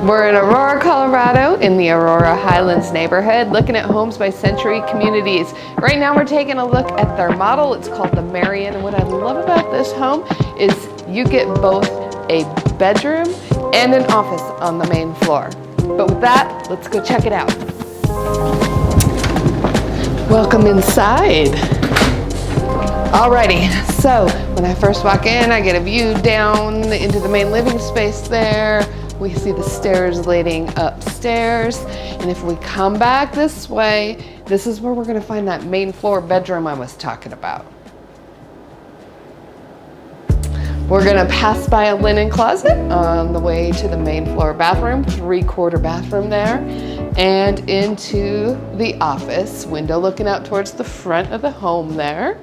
We're in Aurora, Colorado in the Aurora Highlands neighborhood looking at homes by Century Communities. Right now we're taking a look at their model. It's called the Marion, and what I love about this home is you get both a bedroom and an office on the main floor. But with that, let's go check it out. Welcome inside. Alrighty, so when I first walk in, I get a view down into the main living space there. We see the stairs leading upstairs. And if we come back this way, this is where we're gonna find that main floor bedroom I was talking about. We're gonna pass by a linen closet on the way to the main floor bathroom, 3/4 bathroom there, and into the office, window looking out towards the front of the home there.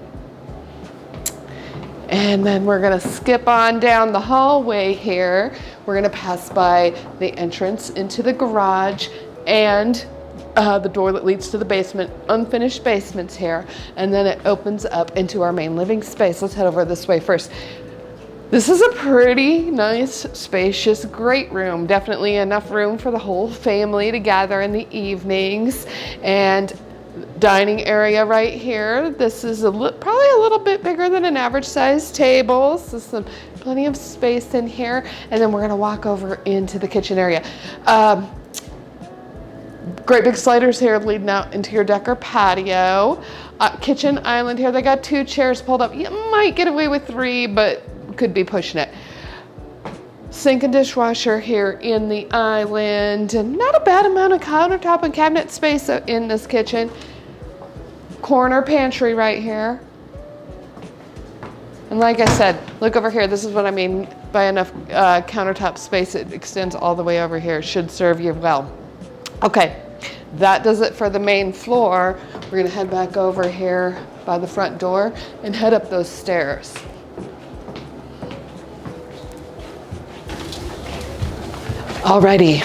And then we're gonna skip on down the hallway here. We're gonna pass by the entrance into the garage and the door that leads to the basement, unfinished basements here. And then it opens up into our main living space. Let's head over this way first. This is a pretty nice, spacious, great room. Definitely enough room for the whole family to gather in the evenings. And dining area right here. This is probably a little bit bigger than an average size table. So plenty of space in here. And then we're gonna walk over into the kitchen area. Great big sliders here leading out into your deck or patio. Kitchen island here. They got 2 chairs pulled up. You might get away with 3, but could be pushing it. Sink and dishwasher here in the island, and not a bad amount of countertop and cabinet space in this kitchen. Corner pantry right here. And like I said, look over here. This is what I mean by enough countertop space. It extends all the way over here. Should serve you well. Okay, that does it for the main floor. We're gonna head back over here by the front door and head up those stairs. Alrighty,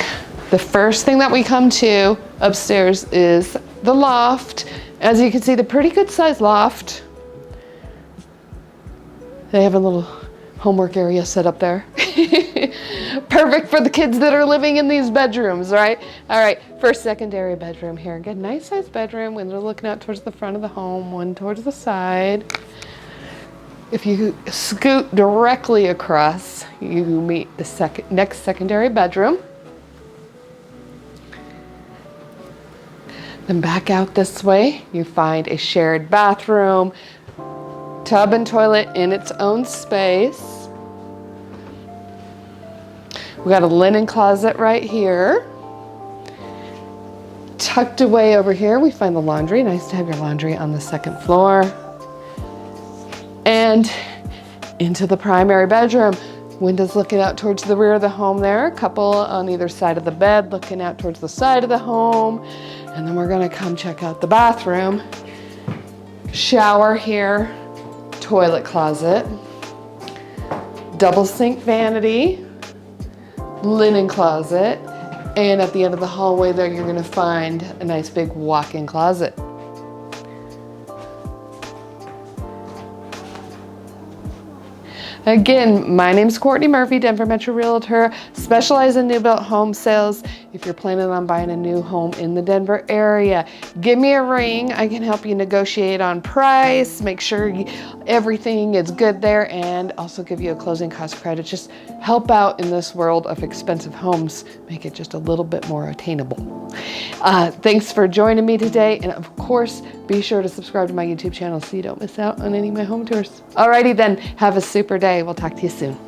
the first thing that we come to upstairs is the loft. As you can see, the pretty good sized loft. They have a little homework area set up there. Perfect for the kids that are living in these bedrooms, right? All right, first secondary bedroom here. Good, nice sized bedroom. Window looking out towards the front of the home, one towards the side. If you scoot directly across, you meet the next secondary bedroom. Then back out this way, you find a shared bathroom, tub and toilet in its own space. We got a linen closet right here. Tucked away over here, we find the laundry. Nice to have your laundry on the second floor. And into the primary bedroom. Windows looking out towards the rear of the home there. A couple on either side of the bed looking out towards the side of the home. And then we're gonna come check out the bathroom. Shower here, toilet closet, double sink vanity, linen closet, and at the end of the hallway there you're gonna find a nice big walk-in closet. Again, my name's Courtney Murphy, Denver Metro Realtor, specialize in new built home sales. If you're planning on buying a new home in the Denver area, give me a ring. I can help you negotiate on price, make sure everything is good there, and also give you a closing cost credit. Just help out in this world of expensive homes, make it just a little bit more attainable. Thanks for joining me today, and of course, be sure to subscribe to my YouTube channel so you don't miss out on any of my home tours. Alrighty then, have a super day. We'll talk to you soon.